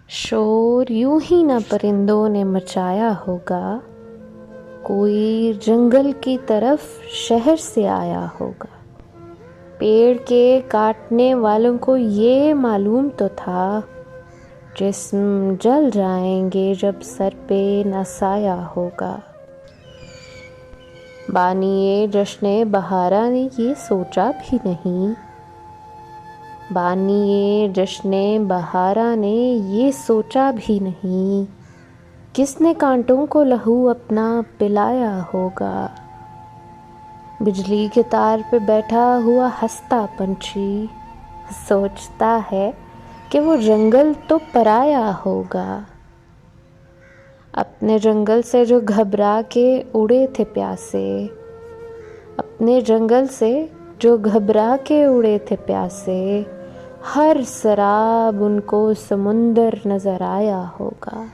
शोर यूं ही न परिंदों ने मचाया होगा, कोई जंगल की तरफ शहर से आया होगा। पेड़ के काटने वालों को ये मालूम तो था, जिस्म जल जाएंगे जब सर पे न साया होगा। बानिए जश्ने बहारा ने ये सोचा भी नहीं, बानिए जश्ने बहारा ने ये सोचा भी नहीं, किसने कांटों को लहू अपना पिलाया होगा। बिजली के तार पे बैठा हुआ हंसता पंछी सोचता है कि वो जंगल तो पराया होगा। अपने जंगल से जो घबरा के उड़े थे प्यासे, अपने जंगल से जो घबरा के उड़े थे प्यासे, हर शराब उनको समुंदर नजर आया होगा।